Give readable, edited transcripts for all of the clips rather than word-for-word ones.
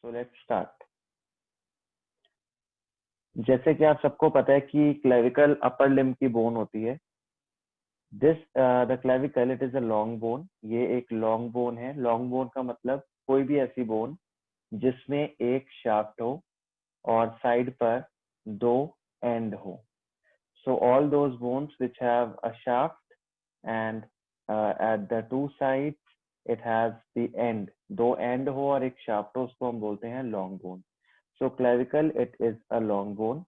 So let's start. जैसे कि आप सबको पता है कि क्लेविकल अपर लिम्ब की बोन होती है. The clavicle it is a long bone. ये एक लॉन्ग बोन है. लॉन्ग बोन का मतलब कोई भी ऐसी बोन जिसमें एक शाफ्ट हो और साइड पर दो एंड हो. So all those bones which have a shaft and at the two sides it has the end. दो end हो और एक shaft हो, उसको हम बोलते हैं long bone. So clavicle it is a long bone.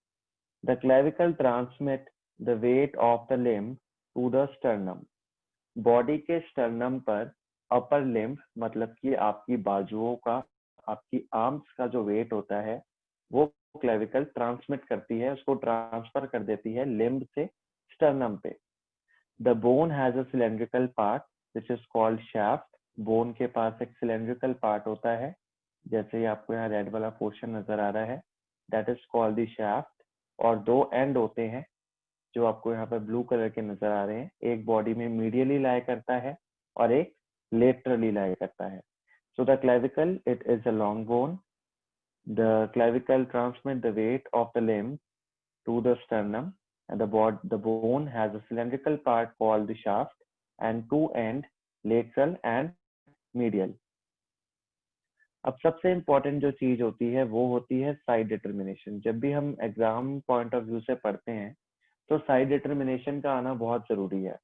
The clavicle transmit the weight of the limb to the sternum. Body के स्टर्नम पर अपर लिम्ब मतलब कि आपकी बाजुओं का, आपकी आर्म्स का जो वेट होता है वो क्लेविकल ट्रांसमिट करती है, उसको ट्रांसफर कर देती है लिम्ब से स्टर्नम पे. The bone has a cylindrical part which is called shaft. Bone के पास एक सिलेंड्रिकल पार्ट होता है, जैसे ही आपको यहाँ रेड वाला पोर्शन नजर आ रहा है, that is called the shaft. और दो एंड होते हैं जो आपको यहाँ पर ब्लू कलर के नजर आ रहे हैं. एक बॉडी में मीडियली लाई करता है और एक लेटरली लाई करता है. So the clavicle it is a long bone. The clavicle transmit the weight of the limb to the sternum, and the bone has a cylindrical part called the shaft and two end, lateral and medial. अब सबसे important जो चीज होती है वो होती है side determination. जब भी हम एग्जाम पॉइंट ऑफ व्यू से पढ़ते हैं तो साइड डिटर्मिनेशन का आना बहुत जरूरी है.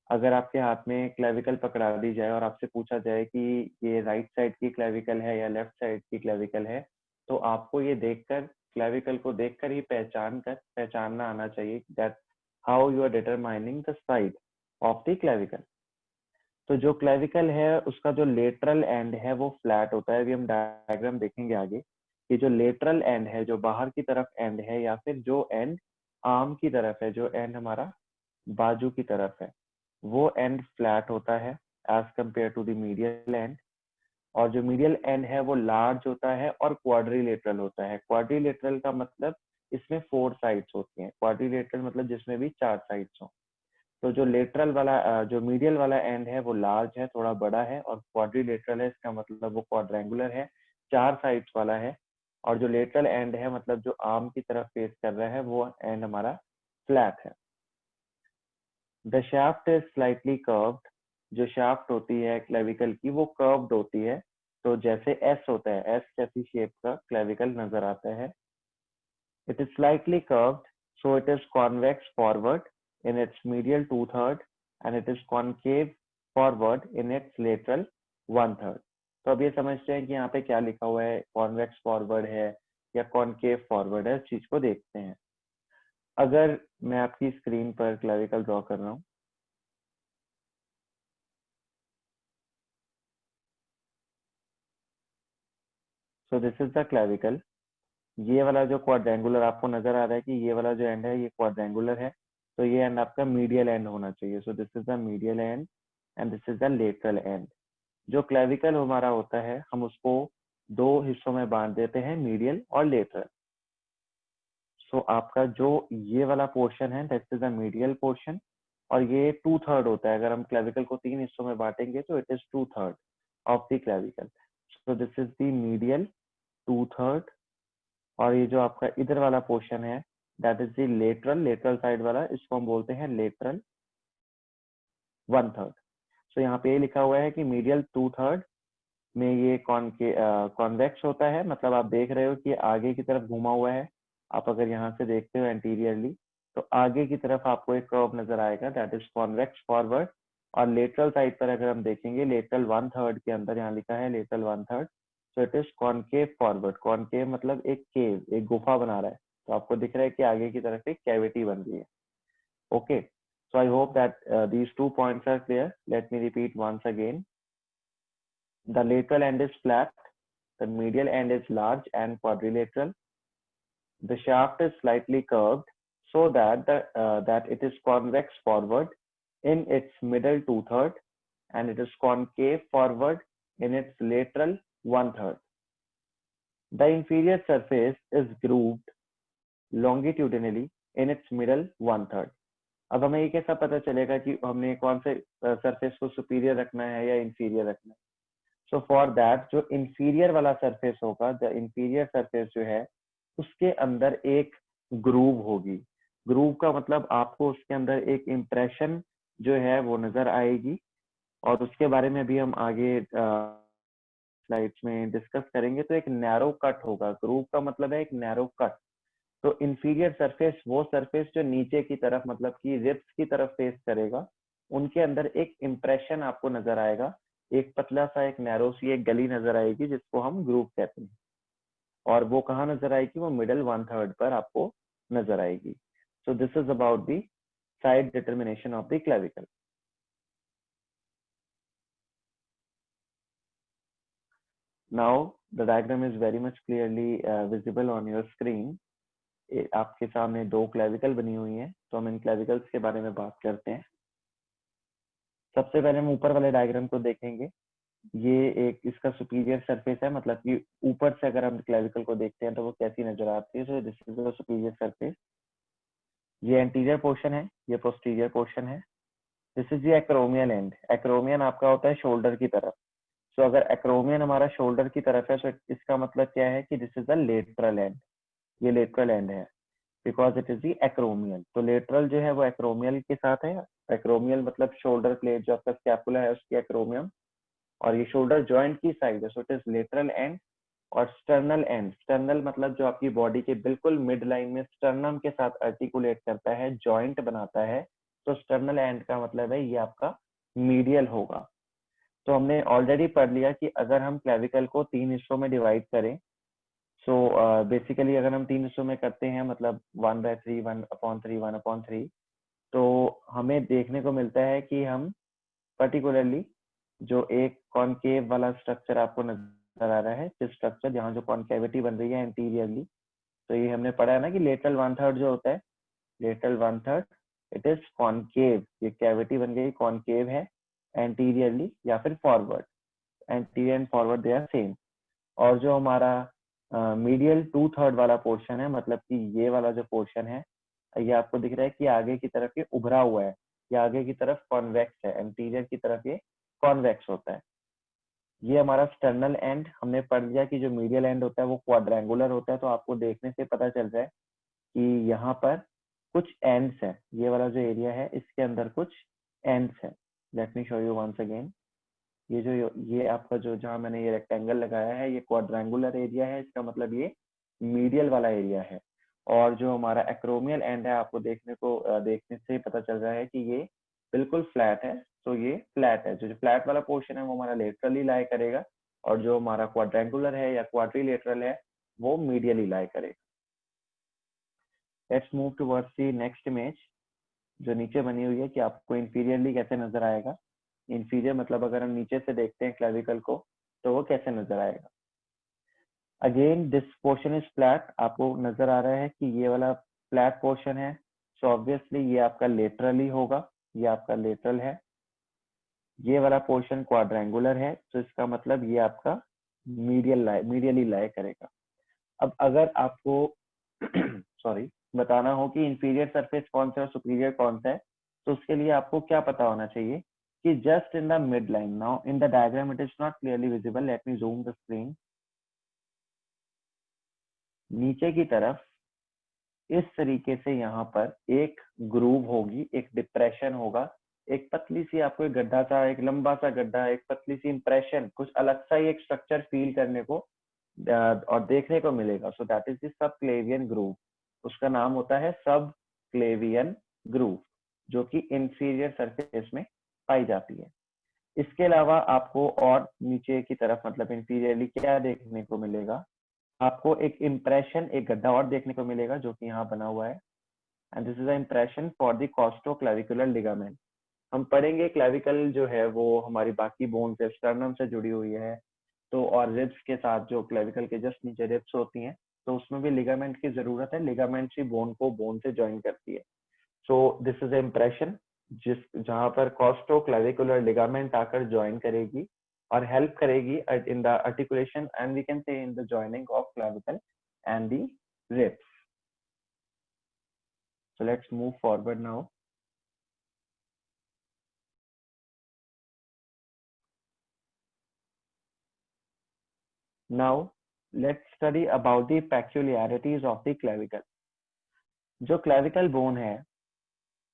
अगर आपके हाथ में क्लेविकल पकड़ा दी जाए और आपसे पूछा जाए कि ये राइट साइड की क्लेविकल है या लेफ्ट साइड की क्लेविकल है, तो आपको ये देखकर, क्लेविकल को देखकर ही पहचानना आना चाहिए that how you are determining the side of the clavicle. तो जो क्लेविकल है उसका जो लेटरल एंड है वो फ्लैट होता है. अभी हम डायग्राम देखेंगे आगे कि जो लेटरल एंड है, जो बाहर की तरफ एंड है, या फिर जो एंड आर्म की तरफ है, जो एंड हमारा बाजू की तरफ है, वो एंड फ्लैट होता है as compare to the medial end. और जो मीडियल एंड है वो लार्ज होता है और क्वाड्रिलेटरल होता है. क्वाड्रिलेटरल का मतलब इसमें 4 साइड्स होती हैं. क्वाड्रिलेटरल मतलब जिसमें भी 4 साइड्स हो. तो जो लेटरल वाला, जो मीडियल वाला एंड है वो लार्ज है, थोड़ा बड़ा है. और क्वाड्रिलेटरल है, इसका मतलब वो क्वाड्रेंगुलर है, 4 साइड्स वाला है. और जो लेटरल एंड है मतलब जो आर्म की तरफ फेस कर रहा है, वो एंड हमारा फ्लैट है. The shaft is slightly curved. जो शाफ्ट होती है क्लेविकल की वो कर्व्ड होती है. तो जैसे एस होता है, एस जैसी शेप का क्लेविकल नजर आता है. It is slightly curved, so it is convex forward in its medial 2/3 and it is concave forward in its lateral 1/3. तो अब ये समझते हैं कि यहाँ पे क्या लिखा हुआ है, कॉन्वेक्स फॉरवर्ड है या कॉन्केव फॉरवर्ड है. इस चीज को देखते हैं. अगर मैं आपकी स्क्रीन पर क्लेविकल ड्रॉ कर रहा हूँ, सो दिस इज द क्लेविकल. ये वाला जो क्वाड्रेंगुलर आपको नजर आ रहा है कि ये वाला जो एंड है ये क्वाड्रेंगुलर है, तो ये एंड आपका मीडियल एंड होना चाहिए. सो this is the medial and and this is the lateral and. जो क्लेविकल हमारा होता है हम उसको दो हिस्सों में बांट देते हैं, मीडियल और लेटरल. सो आपका जो ये वाला पोर्शन है that is the medial portion, और ये 2/3 होता है. अगर हम क्लेविकल को 3 हिस्सों में बांटेंगे तो it is 2/3 of the clavicle. So this is the medial 2/3. और ये जो आपका इधर वाला पोर्शन है that is the lateral side वाला, इसको हम बोलते हैं लेटरल 1/3. सो यहाँ पे ये लिखा हुआ है कि मीडियल 2/3 में ये कॉन्वेक्स होता है, मतलब आप देख रहे हो कि आगे की तरफ घुमा हुआ है. आप अगर यहाँ से देखते हो एंटीरियरली तो आगे की तरफ आपको एक कर्व नजर आएगा दैट इज कॉन्वेक्स फॉरवर्ड. और लेटरल साइड पर अगर हम देखेंगे, लेटरल 1/3 के अंदर यहाँ लिखा है lateral 1/3, so it is concave forward. Concave मतलब एक केव, एक गुफा बना रहा है. तो आपको दिख रहा है कि आगे की तरफ एक कैविटी बन रही है. Okay, so I hope that these 2 points are clear. Let me repeat once again. The lateral end is flat, the medial end is large and quadrilateral. The shaft is slightly curved so that it is convex forward in its middle 2/3 and it is concave forward in its lateral 1/3. The inferior surface is grooved longitudinally in its middle 1/3. अब हमें ये कैसा पता चलेगा कि हमने कौन से सरफेस को सुपीरियर रखना है या इंफीरियर रखना है? सो फॉर दैट जो इंफीरियर वाला सरफेस होगा, द इंफीरियर सरफेस जो है उसके अंदर एक ग्रूव होगी। ग्रूव का मतलब आपको उसके अंदर एक इम्प्रेशन जो है वो नजर आएगी, और उसके बारे में भी हम आगे स्लाइड्स में डिस्कस करेंगे। तो एक नैरो कट होगा, ग्रूव का मतलब है एक नैरो कट। तो इंफीरियर सरफेस वो सरफेस जो नीचे की तरफ मतलब कि रिब्स की तरफ फेस करेगा, उनके अंदर एक इम्प्रेशन आपको नजर आएगा, एक पतला सा एक नैरो सी एक गली नजर आएगी जिसको हम ग्रूव कहते हैं। और वो कहाँ नजर आएगी? वो मिडल 1/3 पर आपको नजर आएगी। सो this is about the side determination of the clavicle. Now the diagram is very much clearly visible on your screen. आपके सामने दो क्लेविकल बनी हुई हैं, तो हम इन क्लेविकल्स के बारे में बात करते हैं। सबसे पहले हम ऊपर वाले डायग्राम को देखेंगे। ये एक इसका सुपीरियर सरफेस है, मतलब कि ऊपर से अगर हम क्लेविकल को देखते हैं तो वो कैसी नजर आती है। So this is the superior surface. ये एंटीरियर पोर्शन है, ये पोस्टीरियर पोर्शन है। This is the acromial end. Acromion आपका होता है शोल्डर की तरफ। सो अगर एक्रोमियन हमारा शोल्डर की तरफ है तो इसका मतलब क्या है कि this is the lateral and. ये लेटरल एंड है because it is the acromial. तो लेटरल जो है वो एक्रोमियल के साथ है। एक्रोमियल मतलब शोल्डर प्लेट जो आपका स्कैपुला है उसकी एक्रोमियम, और ये शोल्डर जॉइंट की साइड है। So it is lateral and. और स्टर्नल एंड, स्टर्नल मतलब जो आपकी बॉडी के बिल्कुल मिड लाइन में स्टर्नम के साथ आर्टिकुलेट करता है, जॉइंट बनाता है। तो स्टर्नल एंड का मतलब है ये आपका मीडियल होगा। तो हमने ऑलरेडी पढ़ लिया कि अगर हम क्लेविकल को 3 हिस्सों में डिवाइड करें, सो बेसिकली अगर हम 3 हिस्सों में करते हैं मतलब 1/3, 1/3, 1/3, तो हमें देखने को मिलता है कि हम पर्टिकुलरली जो एक कॉनकेव वाला स्ट्रक्चर आपको नजर आ रहा है, जिस स्ट्रक्चर जहाँ जो कॉनकेविटी बन रही है एंटीरियरली, तो ये हमने पढ़ा है ना कि लेटरल 1/3 जो होता है, लेटरल 1/3 इट इज कॉनकेव। ये कैविटी बन गई कॉनकेव है एंटीरियरली या फिर forward. Anterior and forward they are same. और जो हमारा मीडियल 2/3 वाला पोर्शन है, मतलब कि ये वाला जो पोर्शन है, ये आपको दिख रहा है कि आगे की तरफ ये उभरा हुआ है, ये आगे की तरफ कॉन्वेक्स है, एंटीरियर की तरफ ये कॉन्वेक्स होता है। ये हमारा स्टर्नल एंड। हमने पढ़ लिया कि जो मीडियल एंड होता है वो क्वाड्रेंगुलर होता है। तो आपको देखने से पता चल रहा है कि यहाँ पर कुछ एंड्स है। ये वाला जो एरिया है इसके अंदर कुछ एंड्स है। Let me show you once again. ये आपका जो जहाँ मैंने ये रेक्टेंगल लगाया है ये क्वाड्रेंगुलर एरिया है, इसका मतलब ये मीडियल वाला एरिया है। और जो हमारा एक्रोमियल एंड है आपको देखने से पता चल रहा है कि ये बिल्कुल फ्लैट है। तो ये फ्लैट है, जो फ्लैट वाला पोर्शन है वो हमारा लेटरली लाई करेगा, और जो हमारा क्वाड्रेंगुलर है या क्वाड्रिलेटरल है वो मीडियली लाई करेगा। Let's move towards the next image जो नीचे बनी हुई है कि आपको इंफीरियरली कैसे नजर आएगा। इंफीरियर मतलब अगर हम नीचे से देखते हैं क्लेविकल को तो वो कैसे नजर आएगा। Again this portion is flat. आपको नजर आ रहा है कि ये वाला फ्लैट पोर्शन है, सो ऑब्वियसली ये आपका लेटरली होगा, ये आपका लेटरल है। ये वाला पोर्शन क्वाड्रेंगुलर है, तो इसका मतलब ये आपका मीडियली लाई करेगा। अब अगर आपको सॉरी बताना हो कि इंफीरियर सरफेस कौन सा है और सुपीरियर कौन सा है, तो उसके लिए आपको क्या पता होना चाहिए कि just in the mid line. Now in the diagram it is not clearly visible, let me zoom the screen. नीचे की तरफ इस तरीके से यहाँ पर एक ग्रूव होगी, एक डिप्रेशन होगा, एक पतली सी आपको एक गड्ढा सा, एक लंबा सा गड्ढा, एक पतली सी इंप्रेशन, कुछ अलग सा ही एक स्ट्रक्चर फील करने को और देखने को मिलेगा। सो that is the sub क्लेवियन groove. उसका नाम होता है सब क्लेवियन ग्रूव, जो कि इंफीरियर सरफेस में पाई जाती है। इसके अलावा आपको और नीचे की तरफ मतलब इंफीरियरली क्या देखने को मिलेगा, आपको एक इम्प्रेशन, एक गड्ढा और देखने को मिलेगा जो कि यहाँ बना हुआ है। And this is a impression for the costoclavicular ligament. हम पढ़ेंगे क्लेविकल जो है वो हमारी बाकी बोन से स्टर्नम से जुड़ी हुई है, तो और रिब्स के साथ जो क्लेविकल के जस्ट नीचे रिब्स होती हैं, तो उसमें भी लिगामेंट की जरूरत है। लिगामेंट ही बोन को बोन से ज्वाइन करती है। सो दिस इज इम्प्रेशन जहां पर कॉस्टोक्लेविकुलर लिगामेंट आकर ज्वाइन करेगी और हेल्प करेगी in the articulation and we can say in the joining of clavicle and the ribs. So let's move forward now. Now let's study about the peculiarities of the clavicle. जो clavicle bone है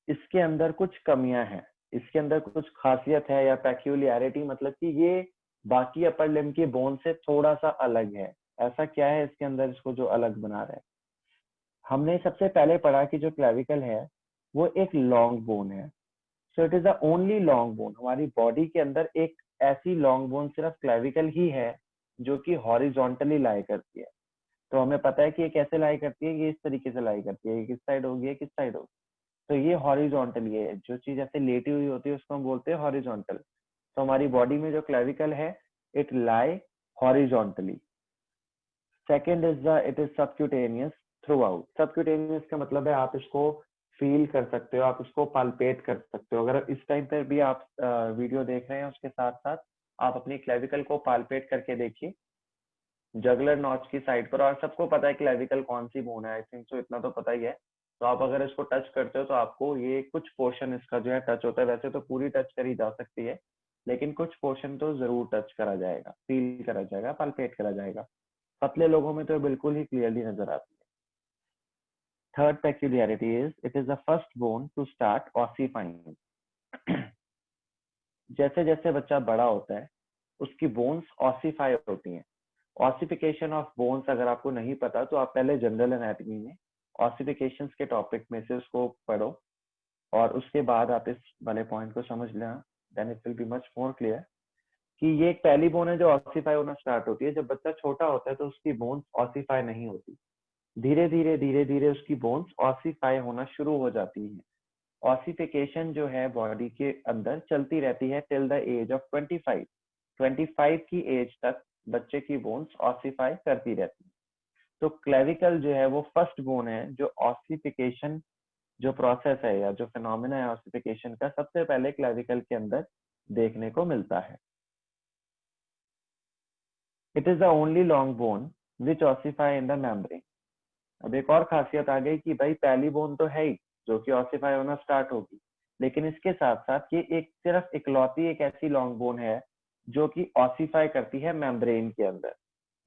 इसके अंदर कुछ कमियां हैं, इसके अंदर कुछ खासियत है, या पेक्यूलियरिटी मतलब कि ये बाकी अपर लिम्ब की बोन से थोड़ा सा अलग है। ऐसा क्या है इसके अंदर इसको जो अलग बना रहा है? हमने सबसे पहले पढ़ा कि जो क्लेविकल है वो एक लॉन्ग बोन है। So it is the only long bone. हमारी बॉडी के अंदर एक ऐसी लॉन्ग बोन सिर्फ क्लेविकल ही है जो कि हॉरिजॉन्टली लाई करती है। तो हमें पता है कि ये कैसे लाई करती है, ये इस तरीके से लाई करती है, ये किस साइड होगी, ये किस साइड होगी। तो ये हॉरिजॉन्टली है, जो चीज ऐसे लेटी हुई होती है उसको हम बोलते हैं हॉरिजॉन्टल। तो हमारी बॉडी में जो क्लेविकल है it lie horizontally. Second is the it is subcutaneous through out. Subcutaneous का मतलब है आप इसको फील कर सकते हो, आप इसको पाल्पेट कर सकते हो। अगर इस टाइम पर भी आप वीडियो देख रहे हैं उसके साथ साथ आप अपनी क्लेविकल को पाल्पेट करके देखिए जगलर नॉच की साइड पर। और सबको पता है क्लेविकल कौन सी बोन है, आई थिंक सो, इतना तो पता ही है। तो आप अगर इसको टच करते हो तो आपको ये कुछ पोर्शन इसका जो है टच होता है। वैसे तो पूरी टच करी जा सकती है, लेकिन कुछ पोर्शन तो जरूर टच करा जाएगा, फील करा जाएगा, पाल्पेट करा जाएगा। पतले लोगों में तो बिल्कुल ही क्लियरली नजर आती है। Third peculiarity is it is the first bone to start ossifying. जैसे जैसे बच्चा बड़ा होता है उसकी बोन्स ऑसिफाई होती हैं। ऑसिफिकेशन ऑफ बोन्स अगर आपको नहीं पता तो आप पहले जनरल एनाटॉमी में ऑसिफिकेशंस के टॉपिक में से उसको पढ़ो और उसके बाद आप इस वाले पॉइंट को समझ लेना। Then it will be much more clear कि ये एक पहली बोन है जो ऑसिफाई होना स्टार्ट होती है। जब बच्चा छोटा होता है तो उसकी बोन्स ऑसिफाई नहीं होती, धीरे धीरे उसकी बोन्स ऑसिफाई होना शुरू हो जाती है। ऑसिफिकेशन जो है बॉडी के अंदर चलती रहती है टिल द एज ऑफ 25। 25 की एज तक बच्चे की बोन्स ऑसिफाई करती रहती है। तो क्लेविकल जो है वो फर्स्ट बोन है जो ऑसिफिकेशन जो प्रोसेस है या जो फिनोमिना है ऑसिफिकेशन का सबसे पहले क्लेविकल के अंदर देखने को मिलता है। It is the only long bone which ossify in the membrane. अब एक और खासियत आ गई कि भाई पहली बोन तो है ही जो कि ऑसिफाई होना स्टार्ट होगी, लेकिन इसके साथ साथ ये एक सिर्फ इकलौती एक ऐसी लॉन्ग बोन है जो कि ऑसिफाई करती है मेम्ब्रेन के अंदर।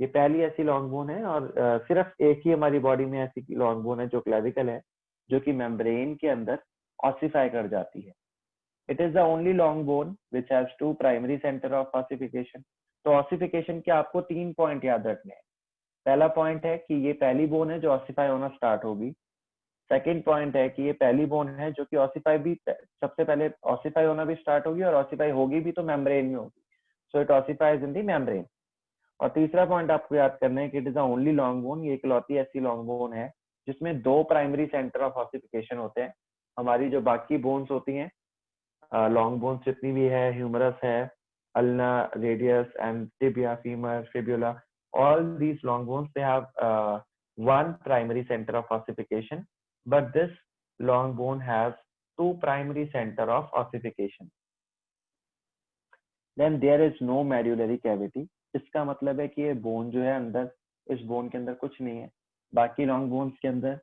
ये पहली ऐसी लॉन्ग बोन है और सिर्फ एक ही हमारी बॉडी में ऐसी लॉन्ग बोन है जो क्लेविकल है जो कि मेम्ब्रेन के अंदर ऑसिफाई कर जाती है। It is the only long bone which has two primary centre of ossification. तो ऑसिफिकेशन के आपको 3 पॉइंट याद रखने हैं। पहला पॉइंट है कि ये पहली बोन है जो ऑसिफाई होना स्टार्ट होगी। सेकंड पॉइंट है कि ये पहली बोन है जो कि ऑसिफाई भी सबसे पहले ऑसिफाई होना भी स्टार्ट होगी और ऑसिफाई होगी भी तो मेम्ब्रेन में होगी। So it ossifies in the membrane. और तीसरा पॉइंट आपको याद करना है कि it is the only long bone, ये इकलौती ऐसी लॉन्ग बोन है जिसमें 2 प्राइमरी सेंटर ऑफ ऑसिफिकेशन होते हैं। हमारी जो बाकी बोन्स होती हैं लॉन्ग बोन्स जितनी भी है, ह्यूमरस है, ulna, radius and tibia, femur, fibula, all these long bones they have one primary center of ossification, but this long bone has 2 primary center of ossification. Then there is no medullary cavity. इसका मतलब है कि ये bone जो है अंदर, इस bone के अंदर कुछ नहीं है। बाकी लॉन्ग बोन्स के अंदर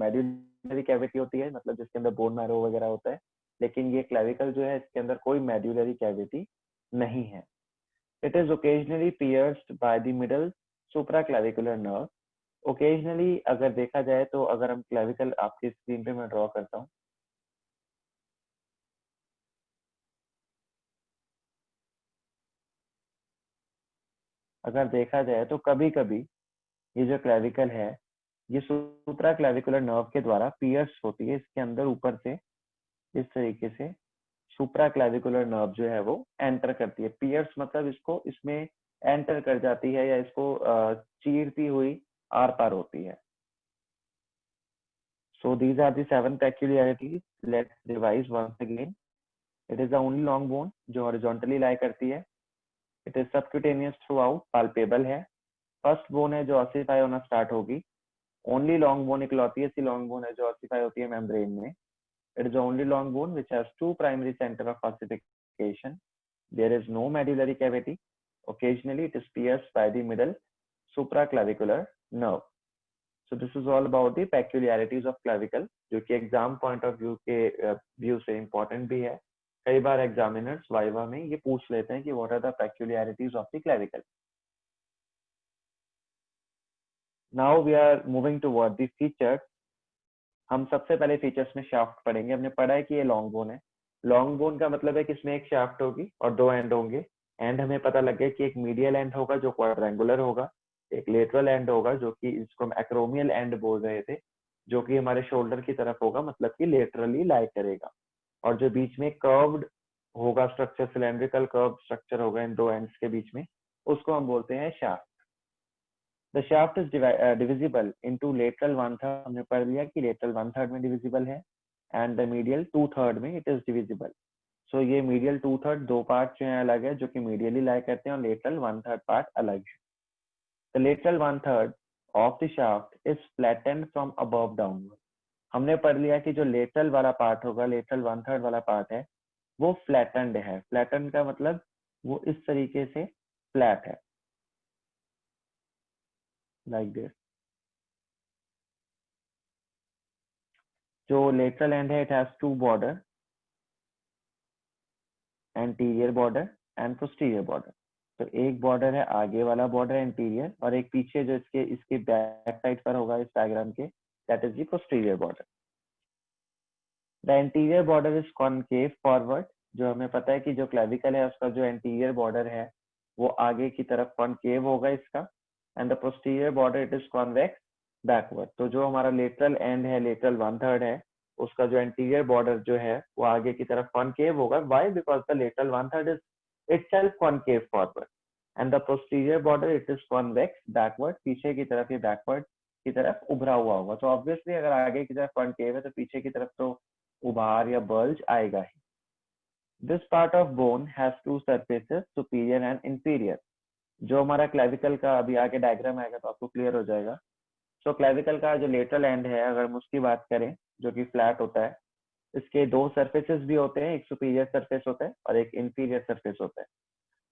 मेड्यूलरी कैविटी होती है, मतलब जिसके अंदर बोन मैरो वगैरह होता है, लेकिन ये क्लेविकल जो है इसके अंदर कोई मेड्यूलरी कैविटी नहीं है। It is occasionally pierced by the middle supraclavicular nerve. Occasionally अगर देखा जाए तो अगर हम क्लेविकल आपकी स्क्रीन पे मैं ड्रॉ करता हूँ, अगर देखा जाए तो कभी कभी ये जो क्लेविकल है ये सुप्रा क्लेविकुलर नर्व के द्वारा पियर्स होती है। इसके अंदर ऊपर से इस तरीके से सुप्रा क्लेविकुलर नर्व जो है वो एंटर करती है। पियर्स मतलब इसको इसमें एंटर कर जाती है या इसको चीरती हुई आर पार होती है। So these are the 7 peculiarities. Let's revise once again. It is the only long bone जो horizontally lie करती है. It is subcutaneous throughout, palpable है. First bone है जो ossify होना start होगी. Only long bone इकलौती ऐसी long bone है जो ossify होती है membrane में. It is the only long bone which has 2 primary center of ossification. There is no medullary cavity. Occasionally it is pierced by the middle supraclavicular nerve. So this is all about the peculiarities of clavicle, जो कि exam point of view के view से important भी है। कई बार examiners viva में ये पूछ लेते हैं कि what are the peculiarities of the clavicle. Now we are moving toward the features. हम सबसे पहले फीचर्स में शाफ्ट पढ़ेंगे। हमने पढ़ा है कि ये लॉन्ग बोन है। लॉन्ग बोन का मतलब है कि इसमें एक शाफ्ट होगी और दो एंड होंगे। एंड हमें पता लग गया कि एक मीडियल एंड होगा जो क्वाड्रेंगुलर होगा, एक लेटरल एंड होगा जो कि इसको हम एक्रोमियल एंड बोल रहे थे, जो कि हमारे शोल्डर की तरफ होगा, मतलब कि लेटरली लाई करेगा। और जो बीच में कर्व्ड होगा स्ट्रक्चर, सिलेंड्रिकल कर्व स्ट्रक्चर होगा इन दो एंड्स के बीच में, उसको हम बोलते हैं shaft. The shaft is divisible into lateral one third. हमने पढ़ लिया कि लेटरल वन थर्ड में डिविजिबल है, and the medial two third में इट इज डिविजिबल। सो ये मीडियल टू थर्ड दो पार्ट जो है अलग है, जो कि मीडियली लाई करते हैं, और लेटरल वन थर्ड पार्ट अलग है। The lateral one third of the shaft is flattened from above downward. हमने पढ़ लिया कि जो लेटरल वाला पार्ट होगा, लेटरल वन थर्ड वाला पार्ट है, वो फ्लैटेंड है। फ्लैटेंड का मतलब वो इस तरीके से फ्लैट है, लाइक दिस। जो लेटरल एंड है, it has two border, anterior border and posterior border. तो एक बॉर्डर है आगे वाला बॉर्डर एंटीरियर, और एक पीछे जो इसके बैक साइड पर होगा इस डायग्राम के, that is the posterior border. The anterior border is concave forward. जो हमें पता है कि जो क्लेविकल है उसका जो एंटीरियर बॉर्डर है वो आगे की तरफ कॉनकेव होगा इसका, and the posterior border it is convex backward. तो जो हमारा लेटरल एंड है, लेटरल वन थर्ड है, उसका जो एंटीरियर बॉर्डर जो है वो आगे की तरफ कॉनकेव होगा। Why? Because the lateral one third is itself concave forward and the posterior border it is convex backward। पीछे की तरफ ये बैकवर्ड की तरफ उभरा हुआ होगा। तो ऑब्वियसली अगर आगे की तरफ कॉनकेव है तो पीछे की तरफ तो उभार या बल्ज आएगा ही। This part of bone has two surfaces, superior and inferior. जो हमारा क्लेविकल का अभी आगे डायग्राम आएगा तो आपको क्लियर हो जाएगा। सो क्लेविकल का जो लेटरल एंड है, अगर हम उसकी बात करें, जो कि फ्लैट होता है, इसके दो सरफेसेस भी होते हैं, एक सुपीरियर सरफेस होता है और एक इंफीरियर सरफेस होता है।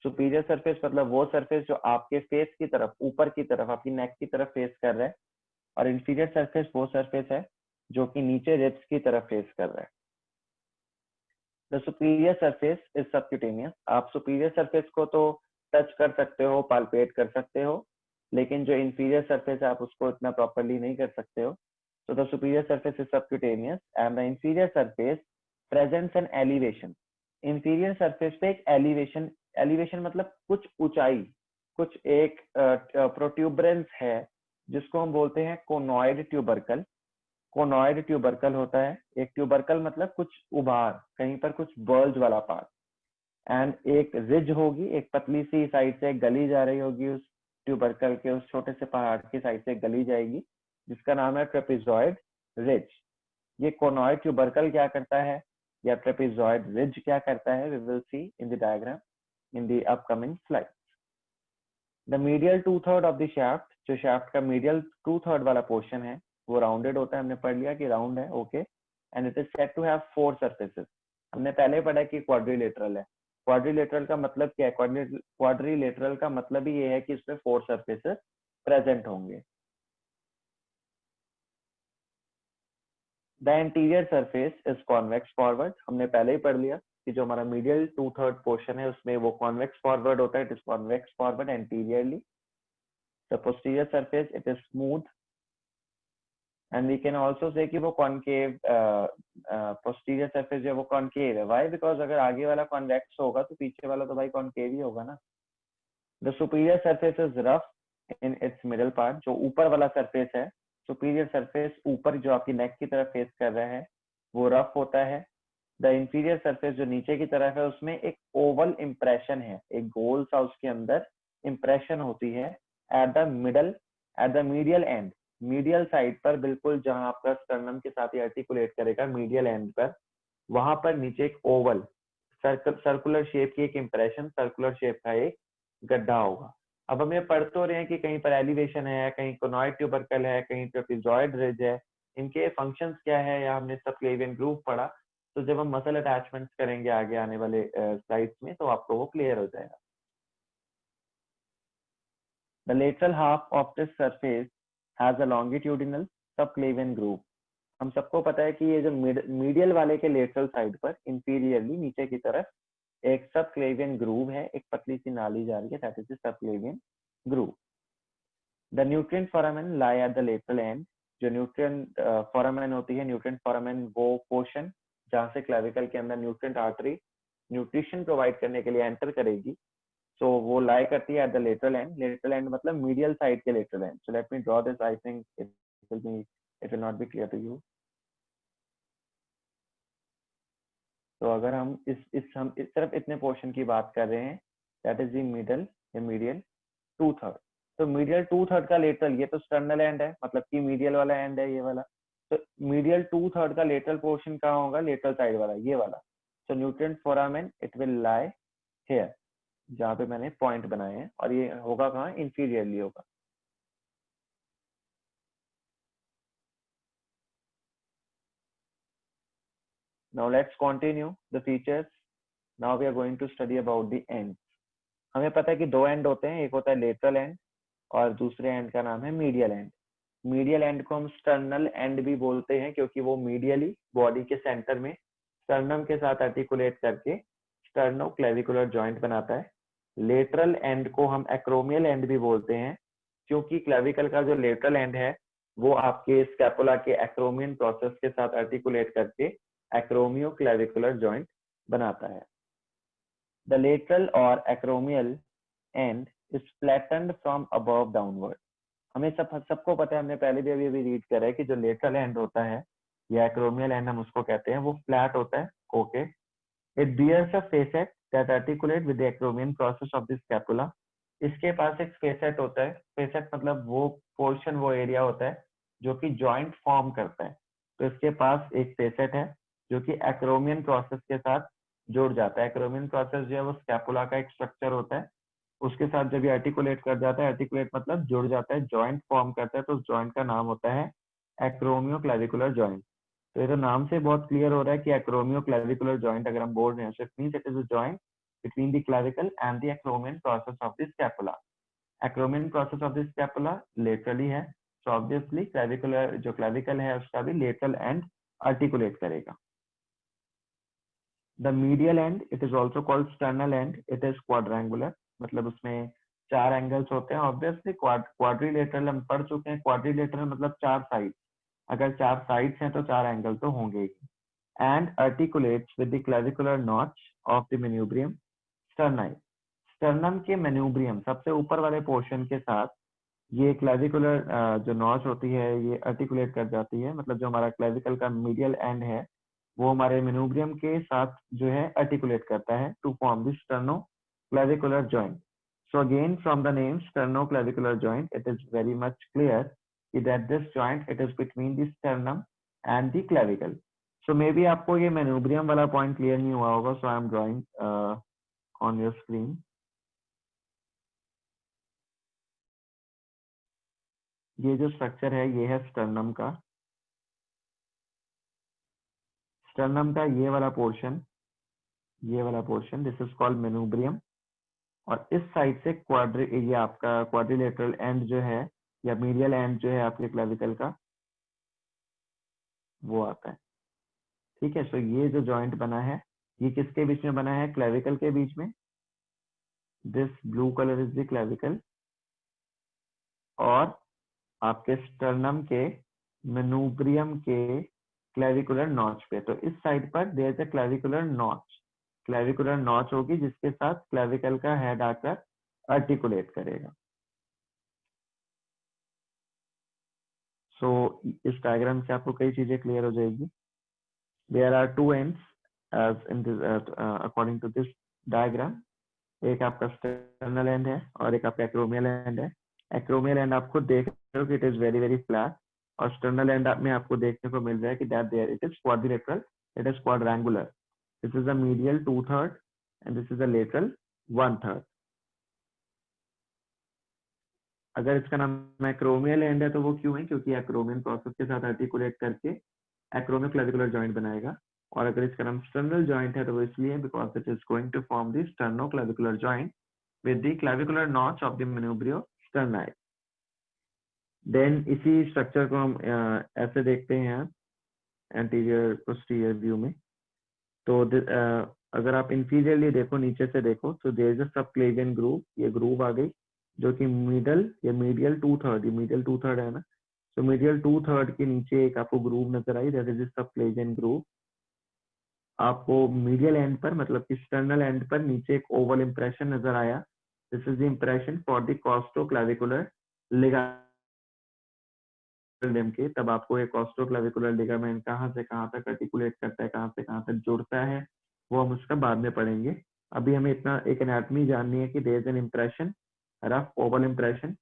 सुपीरियर सरफेस मतलब वो सरफेस जो आपके फेस की तरफ, ऊपर की तरफ, आपकी नेक की तरफ फेस कर रहा है, और इंफीरियर सरफेस वो सरफेस है जो कि नीचे रिब्स की तरफ फेस कर रहा है। The superior surface is subcutaneous. आप सुपीरियर सरफेस को तो टच कर सकते हो, पाल्पेट कर सकते हो, लेकिन जो इंफीरियर सरफेस है आप उसको इतना प्रॉपरली नहीं कर सकते हो। So the superior surface is subcutaneous and the inferior surface presents an elevation। inferior surface पे एक elevation मतलब कुछ ऊंचाई, कुछ एक प्रोट्यूबरेंस है, जिसको हम बोलते हैं कोनॉइड ट्यूबरकल। कोनॉइड ट्यूबरकल होता है एक, ट्यूबरकल मतलब कुछ उभार, कहीं पर कुछ बल्ज वाला पार्ट, एंड एक रिज होगी, एक पतली सी साइड से एक गली जा रही होगी उस ट्यूबरकल के, उस छोटे से पहाड़ की साइड से एक गली जाएगी जिसका नाम है ट्रेपेजॉइड रिज। ये कोनॉइड ट्यूबरकल क्या करता है या ट्रेपेजॉइड रिज क्या करता है, we will see in the diagram in the upcoming slide. The medial two third of the shaft, जो शाफ्ट का मीडियल टू थर्ड वाला पोर्शन है वो राउंडेड होता है। हमने पढ़ लिया कि राउंड है, okay, and it is said to have four surfaces. हमने पहले पढ़ा कि क्वाड्रिलेटरल है। क्वाड्रिलेटरल का मतलब क्या है? क्वाड्रिलेटरल का मतलब ही ये है कि इसमें फोर सरफेसेस प्रेजेंट होंगे। The anterior surface is convex forward. हमने पहले ही पढ़ लिया कि जो हमारा मीडियल टू थर्ड पोर्शन है उसमें वो कॉन्वेक्स फॉरवर्ड होता है, it is convex forward anteriorly. The posterior surface it is smooth, and we can also say कि वो कॉनकेव, पोस्टीरियर सरफेस जो है वो कॉनकेव है। व्हाई? बिकॉज अगर आगे वाला कॉन्वेक्स होगा तो पीछे वाला तो भाई कॉनकेव ही होगा ना। The superior surface is rough in its middle part. जो ऊपर वाला सरफेस है, सुपीरियर सरफेस ऊपर जो आपकी नेक की तरफ फेस कर रहा है वो रफ होता है। द इंफीरियर सरफेस जो नीचे की तरफ है उसमें एक ओवल इंप्रेशन है, एक गोल सा उसके अंदर इंप्रेशन होती है at the middle, eight the medial and, medial side पर, बिल्कुल जहां आपका स्टर्नम के साथ ही आर्टिकुलेट करेगा मीडियल एंड पर, वहां पर नीचे एक ओवल सर्कुलर शेप की एक इंप्रेशन, सर्कुलर शेप का एक गड्ढा होगा। अब हम ये पढ़ तो रहे हैं कि कहीं पर एलिवेशन है, कहीं कोनॉइड ट्यूबरकल है, कहीं ट्रेपेजॉइड रिज है, इनके फंक्शंस क्या है, या हमने सबक्लेवियन ग्रूव पढ़ा। तो जब हम मसल अटैचमेंट्स करेंगे आगे आने वाले स्लाइड्स में तो आपको वो क्लियर हो जाएगा। The lateral half of this surface has a longitudinal subclavian groove. हम सबको पता है कि ये जो मीडियल वाले के लेटरल साइड पर इंफीरियरली नीचे की तरफ एक सबक्लेवियन ग्रूव है, एक पतली सी नाली जा रही है, that is the subclavian groove. The nutrient foramen lie at the lateral and. जो न्यूट्रिएंट फोरामेन होती है, न्यूट्रिएंट फोरामेन वो पोर्शन जहाँ से क्लेविकल के अंदर न्यूट्रिएंट आर्टरी न्यूट्रिशन प्रोवाइड करने के लिए एंटर करेगी, सो वो लाई करती है at the lateral end. Lateral end मतलब मीडियल साइड के lateral end. So let me draw this, I think it will not be clear to you. तो अगर हम हम इस सिर्फ इतने पोर्शन की बात कर रहे हैं, दैट इज द मिडल या मीडियल टू थर्ड। तो मीडियल टू थर्ड का लेटरल, ये तो स्टर्नल एंड है, मतलब कि मीडियल वाला एंड है ये वाला। तो मीडियल टू थर्ड का लेटरल पोर्शन कहाँ होगा? लेटरल साइड वाला, ये वाला। So nutrient foramen it will lie here, जहाँ पे मैंने पॉइंट बनाए हैं, और ये होगा कहाँ? इंफीरियरली होगा। Now let's continue the features. Now we are going to study about the ends. हमें पता है कि दो एंड होते हैं, एक होता है लेटरल एंड और दूसरे एंड का नाम है मीडियल एंड। मीडियल एंड को हम स्टर्नल एंड भी बोलते हैं, क्योंकि वो मीडियली बॉडी के सेंटर में स्टर्नम के साथ आर्टिकुलेट करके स्टर्नोक्लेविकुलर जॉइंट बनाता है। लेटरल एंड को हम एक्रोमियल एंड भी बोलते हैं, क्योंकि क्लेविकल का जो लेटरल एंड है वो आपके स्कैपुला के एक्रोमियन प्रोसेस के साथ आर्टिकुलेट करके एक्रोमियोक्लेविकुलर जॉइंट बनाता है। द लेटरल और acromial end is flattened from above downward. हमें सबको पता है, हमने पहले भी अभी रीड करा है कि जो लेटरल एंड होता है या एक्रोमियल एंड हम उसको कहते हैं, वो फ्लैट होता है। Okay, it bears a facet that articulate with the acromion process of the scapula. इसके पास एक फेसेट होता है। फेसेट मतलब वो पोर्शन, वो एरिया होता है जो कि जॉइंट फॉर्म करता है। तो इसके पास एक फेसेट है जो कि एक्रोमियन प्रोसेस के साथ जुड़ जाता है। एक्रोमियन प्रोसेस जो है वो स्कैपुला का एक स्ट्रक्चर होता है, उसके साथ जब ये आर्टिकुलेट कर जाता है, आर्टिकुलेट मतलब जुड़ जाता है, जॉइंट फॉर्म करता है, तो उस जॉइंट का नाम होता है एक्रोमियोक्लेविकुलर जॉइंट। तो ये तो नाम से बहुत क्लियर हो रहा है कि एक्रोमियोक्लेविकुलर जॉइंट अगर हम बोल रहे हैं, so it means it is a joint between the clavicle and the acromion process of the scapula. Acromion process of the scapula laterally है, so obviously clavicular जो clavicle है उसका भी lateral end articulate करेगा। The medial end, it is also called sternal end. It is quadrangular, मतलब उसमें चार angles होते हैं। ऑब्वियसली क्वाड्रिलेटरल हम पढ़ चुके हैं। क्वाड्रिलेटरल मतलब चार साइड, अगर चार साइड्स हैं तो चार एंगल तो होंगे ही। And articulates with the clavicular notch of the manubrium sterni. Sternum के मेन्यूब्रियम सबसे ऊपर वाले पोर्शन के साथ ये क्लेविकुलर जो नॉच होती है ये आर्टिकुलेट कर जाती है। मतलब जो हमारा क्लेविकल का मीडियल एंड है वो हमारे मेन्यूब्रियम के साथ जो है आर्टिकुलेट करता है to form the sternoclavicular joint. So again, from the name sternoclavicular joint, it is very much clear that this joint it is between the sternum and the clavicle. So maybe आपको ये manubrium वाला point clear नहीं हुआ होगा, so I am drawing on your screen. ये जो structure है ये है स्टर्नम का। स्टर्नम का ये वाला portion this is called manubrium. और इस साइड से ये आपका क्वाड्रिलेटरल एंड जो है या मीडियल एंड जो है आपके क्लेविकल का वो आता है। ठीक है, सो ये जो जॉइंट बना है ये किसके बीच में बना है? क्लेविकल के बीच में। This blue colour is the clavicle और आपके स्टर्नम के मेन्यूब्रियम के क्लेविकुलर नॉच पे। तो इस साइड पर there is a clavicular notch होगी जिसके साथ क्लेविकल का हेड आकर आर्टिकुलेट करेगा। सो इस डायग्राम से आपको कई चीजें क्लियर हो जाएगी। There are two ends as in this according to this diagram. एक आपका स्टर्नल एंड है और एक आपका एक्रोमियल एंड है। एक्रोमियल एंड आप खुद देख रहे हो कि it is very very flat, और स्टर्नल एंड में आपको देखने को मिल रहा है कि that there it is quadrilateral, it is quadrangular. This is the medial 2/3 and this is the lateral 1/3। अगर इसका नाम एक्रोमियल एंड है तो वो क्यों है? क्योंकि एक्रोमियन प्रोसेस के साथ आर्टिकुलेट करके एक्रोमियोक्लेविकुलर जॉइंट बनाएगा। और अगर इसका नाम स्टर्नल जॉइंट है तो वो इसलिए because it is going to form the sternoclavicular joint with the clavicular notch of the manubrium sterni. Then इसी स्ट्रक्चर को हम ऐसे देखते हैं एंटीरियर पोस्टीरियर व्यू में। तो अगर आप इंफीरियरली देखो, नीचे से देखो, तो there is a subclavian groove, ये ग्रूव आ गई जो कि मिडल या मीडियल 2/3, ये मीडियल 2/3 है ना, तो मीडियल 2/3 के नीचे एक आपको ग्रूव नजर आई, दैट इज सबक्लेवियन ग्रूव। आपको मीडियल एंड पर मतलब कि स्टर्नल एंड पर नीचे एक ओवल इंप्रेशन नजर आया, this is the impression for the costoclavicular ligament के। तब आपको एक कॉस्टोक्लेविकुलर लिगामेंट कहाँ से कहाँ तक आर्टिकुलेट करता है, कहाँ से कहाँ तक जुड़ता है, वो हम उसका बाद में पढ़ेंगे। अभी हमें इतना एक एनाटॉमी जाननी है कि there is an impression, rough oval impression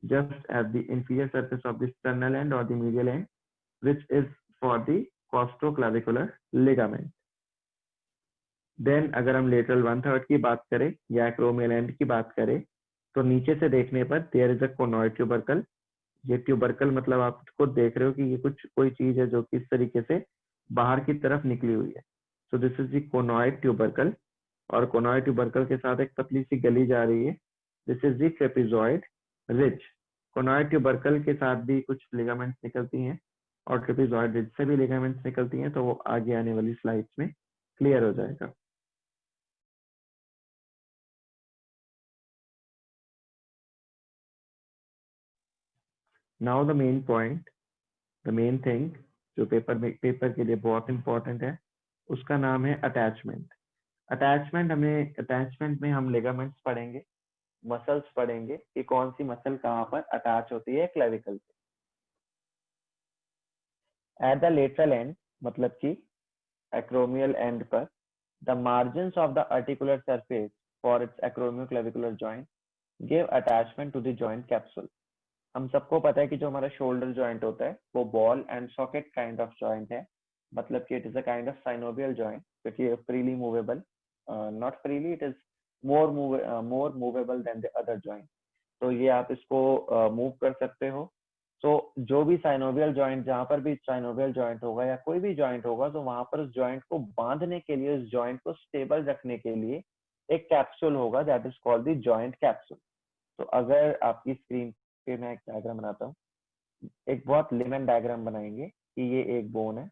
just at the inferior surface of the sternal end or the medial end, which is for the costoclavicular ligament. Then अगर हम lateral 1/3 की बात करें या acromial end की बात करें, तो नीचे से देखने पर there is a conoid tubercle। ये ट्यूबरकल मतलब आप खुद देख रहे हो कि ये कुछ कोई चीज है जो कि इस तरीके से बाहर की तरफ निकली हुई है। So this is the conoid tubercle, और कोनॉइड ट्यूबरकल के साथ एक पतली सी गली जा रही है, this is the trapezoid ridge. Conoid tubercle के साथ भी कुछ लिगामेंट्स निकलती हैं और ट्रेपेजॉइड रिज से भी लिगामेंट्स निकलती हैं, तो वो आगे आने वाली स्लाइड्स में क्लियर हो जाएगा। Now the main point, the main thing जो पेपर के लिए बहुत इंपॉर्टेंट है, उसका नाम है अटैचमेंट। अटैचमेंट में हम लिगामेंट्स पढ़ेंगे, मसल्स पढ़ेंगे कि कौन सी मसल कहाँ पर अटैच होती है क्लेविकल से। एट द लेटरल एंड मतलब कि एक्रोमियल एंड पर, the margins of the articular surface for its acromioclavicular joint give attachment to the joint capsule. हम सबको पता है कि जो हमारा शोल्डर जॉइंट होता है वो ball and socket kind of joint है, मतलब कि it is a kind of synovial joint, क्योंकि freely movable, not freely, it is more movable than the other joint. तो ये आप इसको मूव कर सकते हो। तो जो भी साइनोवियल जॉइंट, जहां पर भी साइनोवियल जॉइंट होगा या कोई भी जॉइंट होगा, तो वहां पर उस जॉइंट को बांधने के लिए, उस जॉइंट को स्टेबल रखने के लिए एक कैप्सूल होगा, that is called the joint capsule. तो अगर आपकी स्क्रीन पे मैं एक डायग्राम बनाता हूँ, एक बहुत लेमन डायग्राम बनाएंगे कि ये एक बोन है,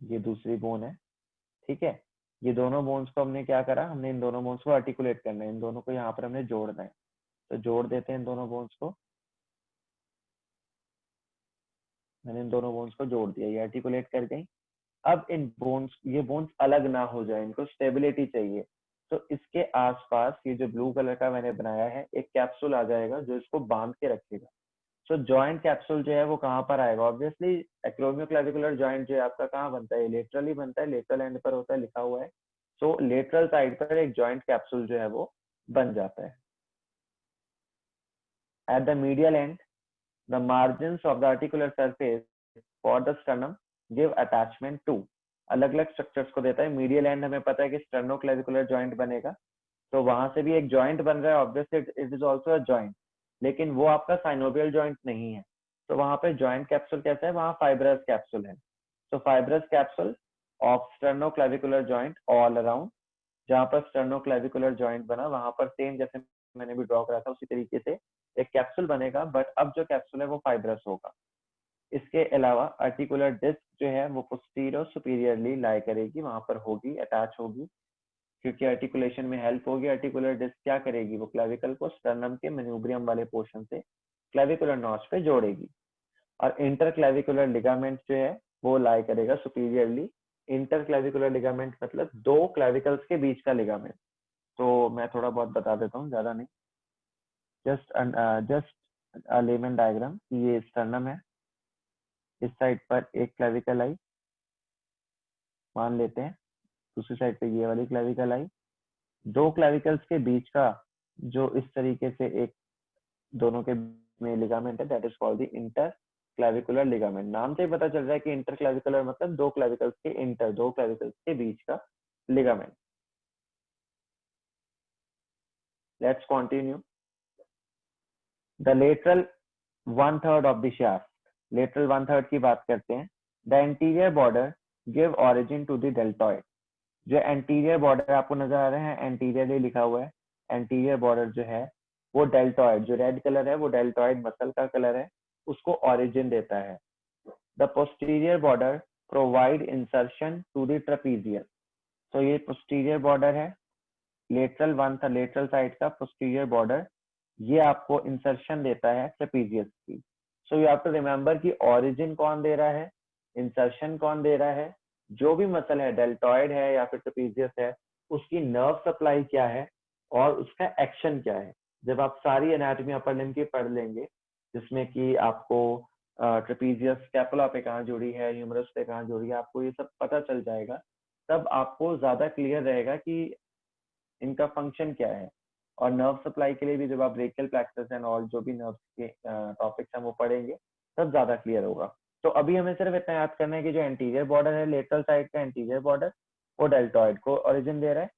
ये दूसरी बोन है, ठीक है। ये दोनों बोन्स को हमने क्या करा, हमने इन दोनों बोन्स को आर्टिकुलेट करना है, इन दोनों को यहाँ पर हमने जोड़ना है, तो जोड़ देते हैं इन दोनों बोन्स को। मैंने इन दोनों बोन्स को जोड़ दिया, ये आर्टिकुलेट कर गई। अब इन बोन्स, ये बोन्स अलग ना हो जाए, इनको स्टेबिलिटी चाहिए, तो इसके आसपास ये जो ब्लू कलर का मैंने बनाया है एक कैप्सूल आ जाएगा जो इसको बांध के रखेगा। सो जॉइंट कैप्सूल जो है वो कहाँ पर आएगा, ऑब्वियसली एक्रोमियोक्लेविकुलर जॉइंट जो है आपका कहाँ बनता है, लेटरली बनता है, लेटरल एंड पर होता है, लिखा हुआ है। सो लेटरल साइड पर एक जॉइंट कैप्सूल जो है वो बन जाता है। At the medial end, the margins of the articular surface for the sternum give attachment to, अलग अलग स्ट्रक्चर्स को देता है। मीडियल एंड हमें पता है कि स्टर्नोक्लेविकुलर जॉइंट बनेगा, तो वहां से भी एक जॉइंट बन रहा है, obviously it is also a joint, लेकिन वो आपका साइनोवियल जॉइंट नहीं है। तो वहां पे जॉइंट कैप्सूल कैसा है, वहां फाइब्रस कैप्सूल है। तो fibrous capsule of sternoclavicular joint all around, जहां पर स्टर्नोक्लेविकुलर जॉइंट बना वहां पर सेम जैसे मैंने भी ड्रॉ करा था उसी तरीके से एक कैप्सूल बनेगा, बट अब जो कैप्सूल है वो फाइब्रस होगा। इसके अलावा आर्टिकुलर डिस्क जो है वो पोस्टीरियर सुपीरियरली लाई करेगी, वहां पर होगी, अटैच होगी, क्योंकि आर्टिकुलेशन में हेल्प होगी। आर्टिकुलर डिस्क क्या करेगी, वो क्लेविकल को स्टर्नम के मेन्यूब्रियम वाले पोर्शन से क्लेविकुलर नॉच पे जोड़ेगी। और इंटर क्लेविकुलर लिगामेंट जो है वो लाई करेगा सुपीरियरली। इंटर क्लेविकुलर लिगामेंट मतलब दो क्लेविकल्स के बीच का लिगामेंट। तो मैं थोड़ा बहुत बता देता हूँ, ज्यादा नहीं, जस्ट लेमन डायग्राम। ये स्टर्नम है, इस साइड पर एक क्लेविकल आई मान लेते हैं, दूसरी साइड पे ये वाली क्लेविकल आई, दो क्लेविकल्स के बीच का जो इस तरीके से एक दोनों के में लिगामेंट है, that is called the inter clavicular ligament. नाम से ही पता चल रहा है कि इंटर क्लेविकुलर मतलब दो क्लेविकल्स के इंटर, दो क्लेविकल्स के बीच का ligament. Let's continue. The lateral 1/3 of the shaft, lateral 1/3 की बात करते हैं। The anterior border give origin to the deltoid. जो एंटीरियर बॉर्डर आपको नजर आ रहे हैं, एंटीरियरली लिखा हुआ है, एंटीरियर बॉर्डर जो है वो डेल्टॉइड, जो रेड कलर है वो डेल्टॉइड मसल का कलर है, उसको ऑरिजिन देता है। The posterior border provide insertion to the trapezium. तो ये पोस्टीरियर बॉर्डर है, लेटरल वन था, लेटरल साइड का पोस्टीरियर बॉर्डर, ये आपको इंसर्शन देता है ट्रेपीजियस की। So you have to remember कि ओरिजिन कौन दे रहा है, इंसर्शन कौन दे रहा है, जो भी मसल है, डेल्टॉइड है या फिर ट्रेपीजियस है, उसकी नर्व सप्लाई क्या है और उसका एक्शन क्या है। जब आप सारी एनाटॉमी अपर लिम्ब की पढ़ लेंगे, जिसमें कि आपको ट्रेपीजियस स्कैपुला पे कहाँ जुड़ी है, ह्यूमरस पे कहाँ जुड़ी है, आपको ये सब पता चल जाएगा, तब आपको ज्यादा क्लियर रहेगा कि इनका फंक्शन क्या है। और नर्व सप्लाई के लिए भी जब आप ब्रेकियल प्लेक्सस एंड ऑल जो भी नर्व के टॉपिक्स हैं वो पढ़ेंगे, तब ज्यादा क्लियर होगा। तो अभी हमें सिर्फ इतना याद करना है कि जो एंटीरियर बॉर्डर है, लेटरल साइड का एंटीरियर बॉर्डर, वो डेल्टॉइड को ओरिजिन दे रहा है,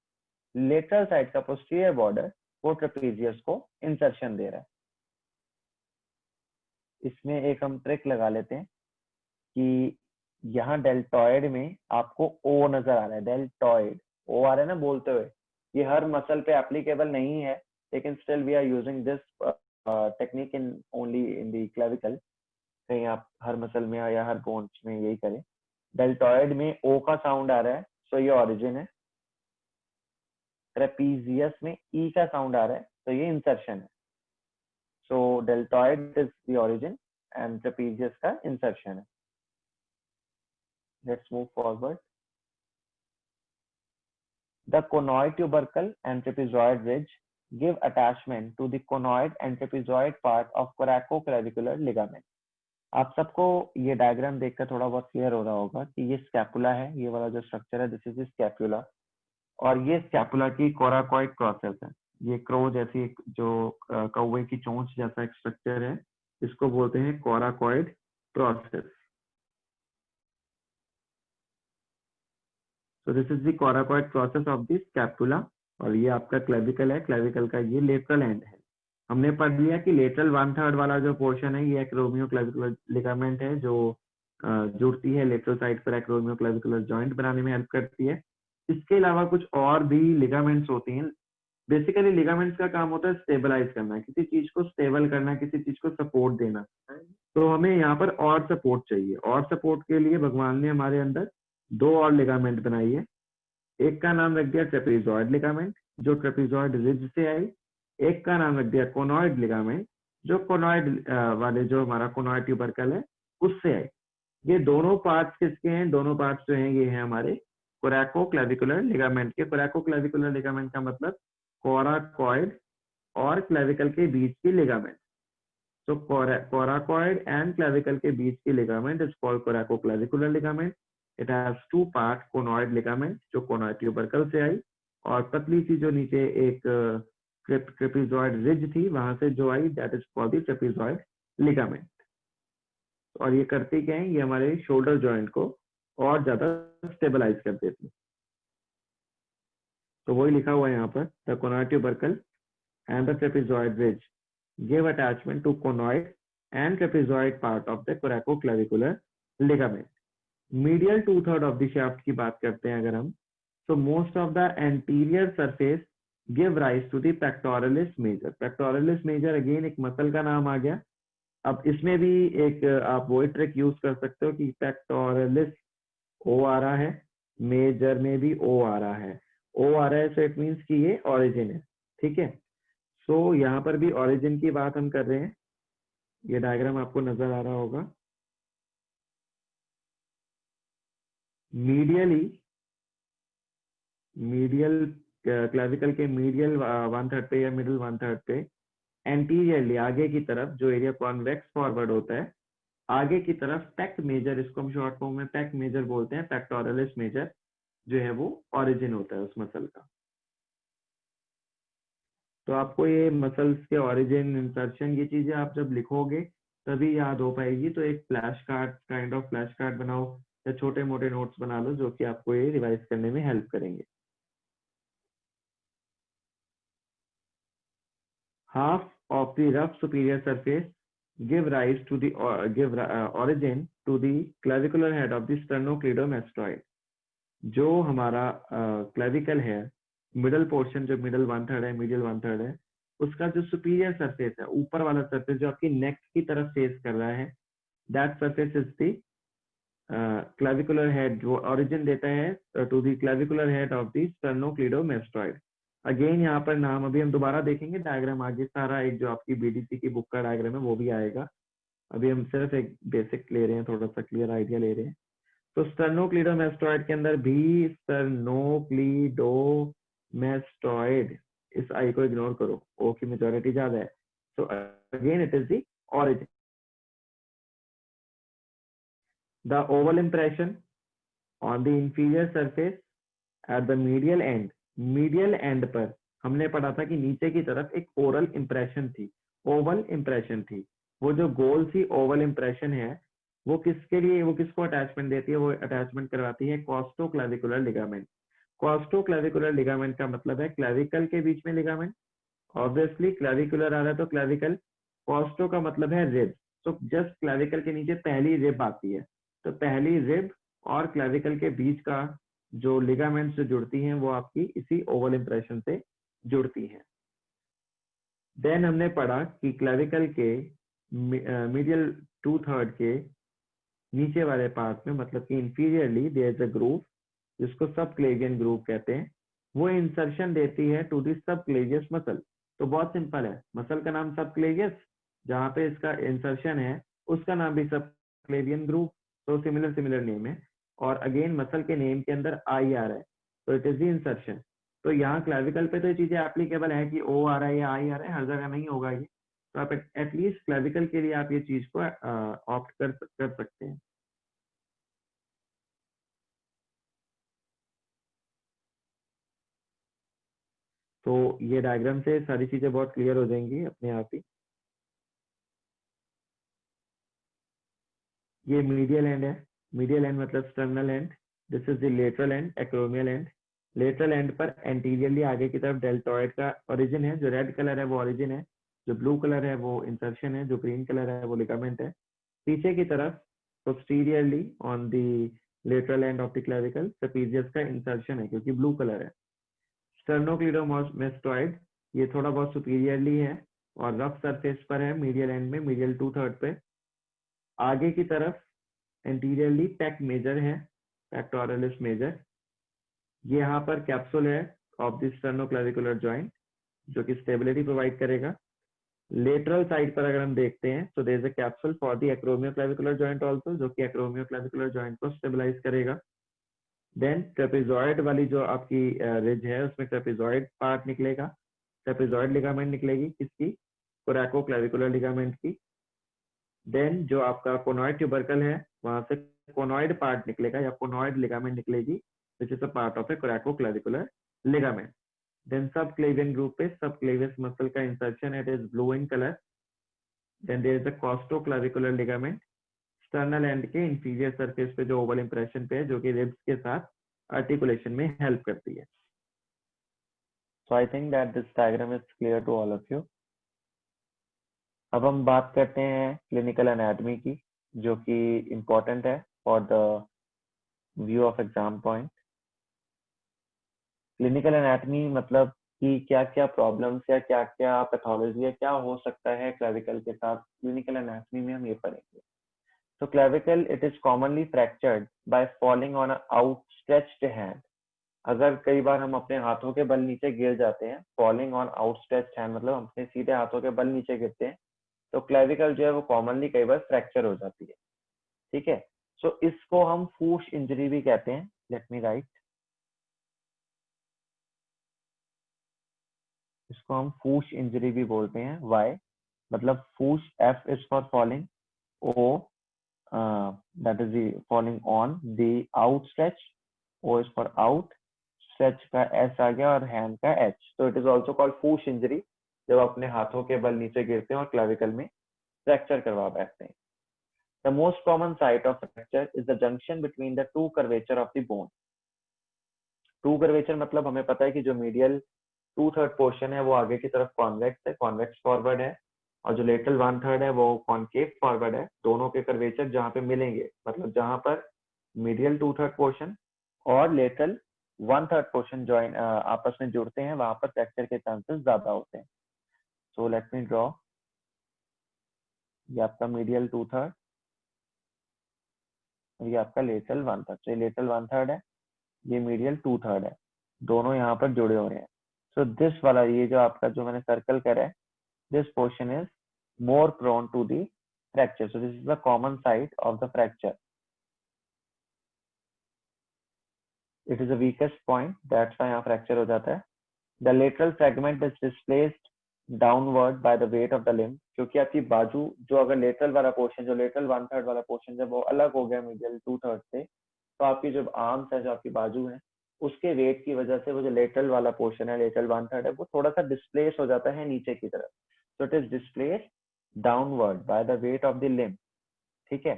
लेटरल साइड का पोस्टीरियर बॉर्डर वो ट्रेपीजियस को इंसर्शन दे रहा है। इसमें एक हम ट्रिक लगा लेते हैं कि यहाँ डेल्टॉइड में आपको ओ नजर आ रहा है, डेल्टॉइड ओ आ रहा है ना बोलते हुए, ये हर मसल पे एप्लीकेबल नहीं है, लेकिन still we are using this technique in only in the clavicle. कहीं आप हर मसल में या हर बोन्स में यही करें। डेल्टॉइड में ओ का साउंड आ रहा है, सो ये ओरिजिन है। ट्रेपीजियस में ई का साउंड आ रहा है, तो ये इंसर्शन है। So deltoid is the origin and trapezius का इंसर्शन है। Let's move forward. The conoid tubercle and trapezoid ridge give attachment to the conoid and trapezoid part of coracoclavicular ligament. आप सबको ये डायग्राम देखकर थोड़ा बहुत क्लियर हो रहा होगा कि ये स्कैपुला है, ये वाला जो स्ट्रक्चर है, दिस इज स्कैपुला, और ये स्कैपुला की कोराकॉइड प्रोसेस है। ये क्रो जैसी जो कौवे की चोंच जैसा एक स्ट्रक्चर है, इसको बोलते हैं कोराकॉइड प्रोसेस। तो this is the coracoid process of the scapula, और ये आपका क्लेविकल है, क्लेविकल का ये लेटरल एंड है। हमने पढ़ लिया कि लेटरल 1/3 वाला जो पोर्शन है ये एक्रोमियो क्लेविकुलर लिगामेंट है, जो जुड़ती है लेटरल साइड पर एक्रोमियो क्लेविकुलर जॉइंट बनाने में हेल्प करती है। इसके अलावा कुछ और भी लिगामेंट्स होती हैं। बेसिकली लिगामेंट्स का काम होता है स्टेबलाइज करना, किसी चीज को स्टेबल करना, किसी चीज को सपोर्ट देना। तो हमें यहाँ पर और सपोर्ट चाहिए, और सपोर्ट के लिए भगवान ने हमारे अंदर दो और लिगामेंट बनाई है। एक का नाम रख दिया ट्रेपीजॉइड लिगामेंट, जो ट्रेपीजॉइड रिज से आई। एक का नाम रख दिया कोनॉइड लिगामेंट, जो कोनॉइड वाले जो हमारा कोनॉइड ट्यूबरकल है उससे आई। ये दोनों पार्ट्स किसके हैं? दोनों पार्ट्स जो हैं ये हैं हमारे कोरैकोक्लेविकुलर लिगामेंट के। कोरैकोक्लेविकुलर लिगामेंट का मतलब कोराकॉइड और क्लेविकल के बीच की लिगामेंट। तो coracoid and clavicle के बीच की ligament is called coracoclavicular ligament. It has two parts, conoid ligament जो conoid tubercle से आई, और पतली सी जो नीचे एक trapezoid ridge थी वहां से जो आई, that is called the trapezoid ligament. और ये करती क्या है? ये हमारे शोल्डर जॉइंट को और ज्यादा स्टेबलाइज कर देती है। तो वही लिखा हुआ है यहाँ पर, the conoid tubercle and the trapezoid ridge give attachment to conoid and trapezoid part of the coracoclavicular ligament. Medial 2/3 of the shaft की बात करते हैं अगर हम, so most of the anterior surface give rise to the pectoralis major. Pectoralis major again एक muscle का नाम आ गया। अब इसमें भी एक आप वो ट्रिक यूज कर सकते हो कि pectoralis ओ आ रहा है, मेजर में भी ओ आ रहा है, ओ आ रहा है, so it means कि ये origin है। ठीक है, सो यहाँ पर भी ओरिजिन की बात हम कर रहे हैं। ये डायग्राम आपको नजर आ रहा होगा। मीडियल क्लेविकल के मीडियल 1/3 पे या मिडिल 1/3 पे एंटीरियरली आगे की तरफ जो एरिया कॉन्वेक्स फॉरवर्ड होता है, आगे की तरफ पेक मेजर, इसको हम शॉर्ट फॉर्म में पेक मेजर बोलते हैं, पेक्टोरलिस मेजर जो है वो ओरिजिन होता है उस मसल का। तो आपको ये मसल्स के ओरिजिन, इंसर्शन, ये चीजें आप जब लिखोगे तभी याद हो पाएगी। तो एक flash card, kind of flash card बनाओ या छोटे मोटे नोट्स बना लो जो कि आपको ये रिवाइज करने में हेल्प करेंगे। Half of the rough superior surface give rise to the origin to the clavicular head of the sternocleidomastoid। जो हमारा क्लेविकल है, मिडल पोर्शन जो मिडल 1/3 है, मीडियल 1/3 है, उसका जो सुपीरियर सरफेस है, ऊपर वाला सरफेस जो आपकी नेक की तरफ फेस कर रहा है, that surface is the clavicular head, जो ओरिजिन देता है to the clavicular head of the sternocleidomastoid. Again यहाँ पर नाम अभी हम दोबारा देखेंगे, डायग्राम आगे सारा एक जो आपकी बीडीसी की बुक का डायग्राम है वो भी आएगा। अभी हम सिर्फ एक बेसिक ले रहे हैं, थोड़ा सा क्लियर आइडिया ले रहे हैं। तो स्टर्नोक्लीडोमेस्टोइड के अंदर भी स्टर्नोक्लीडोमेस्टोइड, इस आई को इग्नोर करो, ओ की मेजोरिटी ज्यादा है। So again it is the origin. The oval impression on the inferior surface at the medial end, medial end पर हमने पढ़ा था कि नीचे की तरफ एक ओरल इंप्रेशन थी, ओवल इंप्रेशन थी। वो जो गोल सी ओवल इंप्रेशन है वो किसके लिए, वो किसको अटैचमेंट देती है, वो अटैचमेंट करवाती है कॉस्टोक्लेविकुलर लिगामेंट। कॉस्टोक्लेविकुलर लिगामेंट का मतलब है क्लेविकल के बीच में लिगामेंट। ऑब्वियसली क्लेविकुलर आ रहा है तो क्लेविकल, कॉस्टो का मतलब है रिब। तो जस्ट क्लेविकल के नीचे पहली रिब आती है, तो पहली रिब और क्लेविकल के बीच का जो लिगामेंट्स जो जुड़ती हैं वो आपकी इसी ओवल इंप्रेशन से जुड़ती हैं। देन हमने पढ़ा कि क्लेविकल के मीडियल 2/3 के नीचे वाले पार्ट में, मतलब कि inferiorly there is a groove जिसको सब क्लेवियन ग्रूव कहते हैं। वो इंसर्शन देती है टू दी सब क्लेवियस मसल। तो बहुत सिंपल है, मसल का नाम सब क्लेवियस, जहाँ पे इसका इंसर्शन है उसका नाम भी सब क्लेवियन ग्रूव। तो सिमिलर सिमिलर नेम है। और अगेन मसल के नेम के अंदर आई आ रहा है तो इट इज द इंसर्शन। तो यहाँ क्लेविकल पे तो ये चीजें एप्लीकेबल है कि ओ आ रहा है या आई आ रहा है, हर जगह नहीं होगा ये। तो आप एटलीस्ट क्लेविकल के लिए आप ये चीज को ऑप्ट कर सकते हैं। तो ये डायग्राम से सारी चीजें बहुत क्लियर हो जाएंगी अपने आप ही। ये मीडियल एंड है, मीडियल एंड मतलब sternal end. This is the lateral and, acromial end. Lateral and पर एंटीरियरली आगे की तरफ डेल्टॉइड का ओरिजिन है, जो रेड कलर है वो ओरिजिन है, जो ब्लू कलर है वो इंसर्शन है, जो ग्रीन कलर है वो लिगामेंट है। पीछे की तरफ posteriorly on the lateral end of the clavicle trapezius का इंसर्शन है क्योंकि ब्लू कलर है। स्टर्नोक्लीडोमेस्टोइड ये थोड़ा बहुत सुपीरियरली है और रफ सरफेस पर है मीडियल एंड में, मीडियल 2/3 पे। आगे की तरफ एंटीरियरली पेक मेजर है, पेक्टोरलिस मेजर। ये यहाँ पर कैप्सूल है ऑफ द स्टर्नोक्लेविकुलर जॉइंट जो कि स्टेबिलिटी प्रोवाइड करेगा। लेटरल साइड पर अगर हम देखते हैं तो there is a capsule for the acromioclavicular joint also, जो कि एक्रोमियोक्लेविकुलर जॉइंट को स्टेबलाइज करेगा। देन ट्रेपेजॉइड वाली जो आपकी रिज है उसमें ट्रेपेजॉइड पार्ट निकलेगा, ट्रेपेजॉइड लिगामेंट निकलेगी किसकी, कोरैकोक्लेविकुलर लिगामेंट की। देन जो आपका कोनॉइड ट्यूबरकल है वहां से कोनॉइड पार्ट निकलेगा या कोनॉइड लिगामेंट निकलेगी which is a part of a coracoclavicular ligament. Then subclavian group पे सब क्लेवियस मसल का insertion, it is blue in colour. Then there is a costoclavicular ligament external end के inferior surface पे जो Oval impression पे है, जो कि ribs के साथ आर्टिकुलेशन में हेल्प करती है। So I think that this diagram is clear to all of you. अब हम बात करते हैं क्लिनिकल एनाटॉमी की, जो कि इम्पोर्टेंट है for the view of exam point. Clinical anatomy मतलब कि क्या क्या प्रॉब्लम्स या क्या क्या पैथोलॉजी या क्या हो सकता है क्लेविकल के साथ, क्लिनिकल एनाटॉमी में हम ये पढ़ेंगे। तो clavicle it is commonly fractured by falling on an outstretched hand. अगर कई बार हम अपने हाथों के बल नीचे गिर जाते हैं, फॉलिंग ऑन आउटस्ट्रेच्ड हैंड मतलब हम अपने सीधे हाथों के बल नीचे गिरते हैं, तो क्लेविकल जो है वो कॉमनली कई बार फ्रैक्चर हो जाती है। ठीक है, सो इसको हम फूश इंजरी भी कहते हैं। लेट मी राइट, इसको हम फूश इंजरी भी बोलते हैं। वाई मतलब FOOSH, F is for falling, O that is falling on the outstretch, O is for out, stretch का एस आ गया और हैंड का एच, तो it is also called FOOSH injury, जब अपने हाथों के बल नीचे गिरते हैं और क्लेविकल में फ्रैक्चर करवा बैठते हैं। The most common site of fracture is the junction between the two curvature of the bone. Two curvature मतलब हमें पता है कि जो मीडियल 2/3 पोर्शन है वो आगे की तरफ कॉन्वेक्स है, कॉन्वेक्स फॉरवर्ड है, और जो लेटरल 1/3 है वो कॉनकेव फॉरवर्ड है। दोनों के कर्वेचर जहां पे मिलेंगे, मतलब जहां पर मीडियल 2/3 पोर्शन और लेटरल 1/3 पोर्शन ज्वाइन आपस में जुड़ते हैं, वहां पर फ्रैक्चर के चांसेस ज्यादा होते हैं। सो लेट मी ड्रॉ, ये आपका मीडियल 2/3 और ये आपका लेटरल 1/3। ये लेटरल 1/3 है, ये मीडियल 2/3 है, दोनों यहाँ पर जुड़े हुए हैं। सो दिस वाला ये जो आपका जो मैंने सर्कल करा है, this portion is more prone to the fracture. So this is the common site of the fracture. It is the weakest point. That's why यहाँ fracture हो जाता है. The lateral fragment is displaced downward by the weight of the limb. क्योंकि आपकी बाजू जो अगर lateral वाला portion, जो lateral 1/3 वाला portion जब वो अलग हो गया medial 2/3 से, तो आपकी जो arms है, जो आपकी बाजू है, उसके weight की वजह से वो जो lateral वाला portion है, lateral 1/3 है, वो थोड़ा सा displace हो जाता है नीचे की तरफ. So it is displaced downward by the weight of the limb. ठीक है,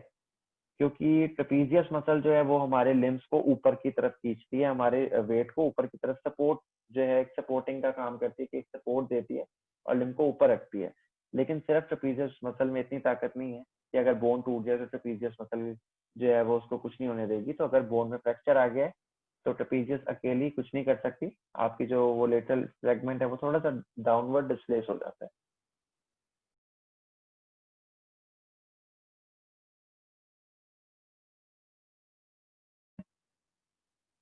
क्योंकि ट्रेपीजियस मसल जो है वो हमारे लिम्स को ऊपर की तरफ खींचती है, हमारे वेट को ऊपर की तरफ सपोर्ट जो है एक सपोर्टिंग का काम करती है कि एक सपोर्ट देती है और लिम्ब को ऊपर रखती है. लेकिन सिर्फ ट्रेपीजियस मसल में इतनी ताकत नहीं है कि अगर बोन टूट गया तो ट्रेपीजियस मसल जो है वो उसको कुछ नहीं होने देगी. तो अगर बोन में फ्रैक्चर आ गया है तो ट्रेपीजियस अकेली कुछ नहीं कर सकती. आपकी जो वो लेटरल फ्रेगमेंट है वो थोड़ा सा डाउनवर्ड डिस्प्लेस हो जाता है.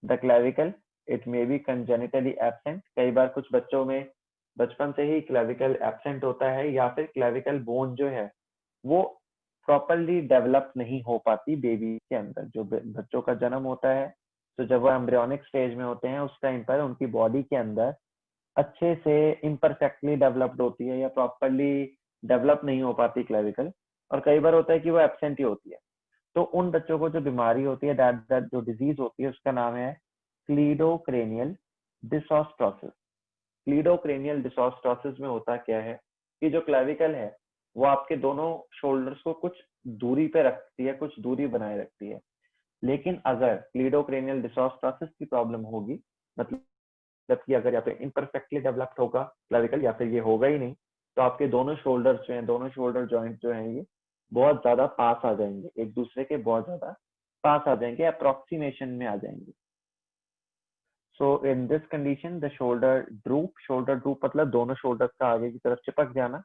The clavicle it may be congenitally absent. कई बार कुछ बच्चों में बचपन से ही क्लेविकल एब्सेंट होता है या फिर क्लेविकल बोन जो है वो प्रॉपरली डेवलप नहीं हो पाती बेबी के अंदर. जो बच्चों का जन्म होता है तो जब वो एम्ब्रियोनिक स्टेज में होते हैं उस टाइम पर उनकी बॉडी के अंदर अच्छे से इम्परफेक्टली डेवलप्ड होती है या प्रॉपरली डेवलप नहीं हो पाती क्लेविकल. और कई बार होता है कि वो एब्सेंट ही होती है. तो उन बच्चों को जो बीमारी होती है, दैट जो डिजीज होती है उसका नाम है क्लीडोक्रेनियल डिसॉस्ट्रोसिस. क्लीडोक्रेनियल डिसॉस्ट्रोसिस में होता क्या है कि जो क्लेविकल है वो आपके दोनों शोल्डर्स को कुछ दूरी पे रखती है, कुछ दूरी बनाए रखती है. लेकिन अगर क्लीडोक्रेनियल डिसॉस्ट्रोसिस की प्रॉब्लम होगी, मतलब कि अगर या तो इम्परफेक्टली डेवलप्ड होगा क्लेविकल या फिर ये होगा ही नहीं, तो आपके दोनों शोल्डर्स जो हैं, दोनों शोल्डर जॉइंट जो हैं, ये बहुत ज्यादा पास आ जाएंगे, एक दूसरे के बहुत ज्यादा पास आ जाएंगे, अप्रोक्सीमेशन में आ जाएंगे. So in this condition the shoulder droop मतलब दोनों शोल्डर का आगे की तरफ चिपक जाना.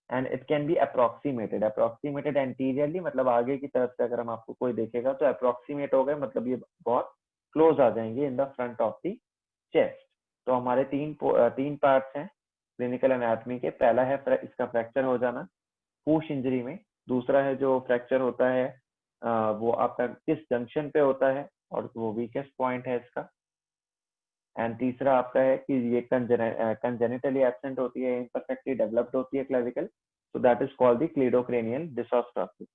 And it can be approximated anteriorly, मतलब आगे की तरफ से अगर हम आपको कोई देखेगा तो अप्रोक्सीमेट हो गए, मतलब ये बहुत क्लोज आ जाएंगे in the front of the chest. तो हमारे तीन पार्ट्स हैं क्लिनिकल एनाटॉमी के. पहला है इसका फ्रैक्चर हो जाना पुश इंजरी में. दूसरा है जो फ्रैक्चर होता है वो आपका किस जंक्शन पे होता है और वो वीकेस्ट पॉइंट है इसका. एंड तीसरा आपका है कि ये कंजेनिटली एब्सेंट होती है, इम्परफेक्टली डेवलप्ड होती है clavicle. So that is called the cleidocranial डिसॉस्ट्रोसिस.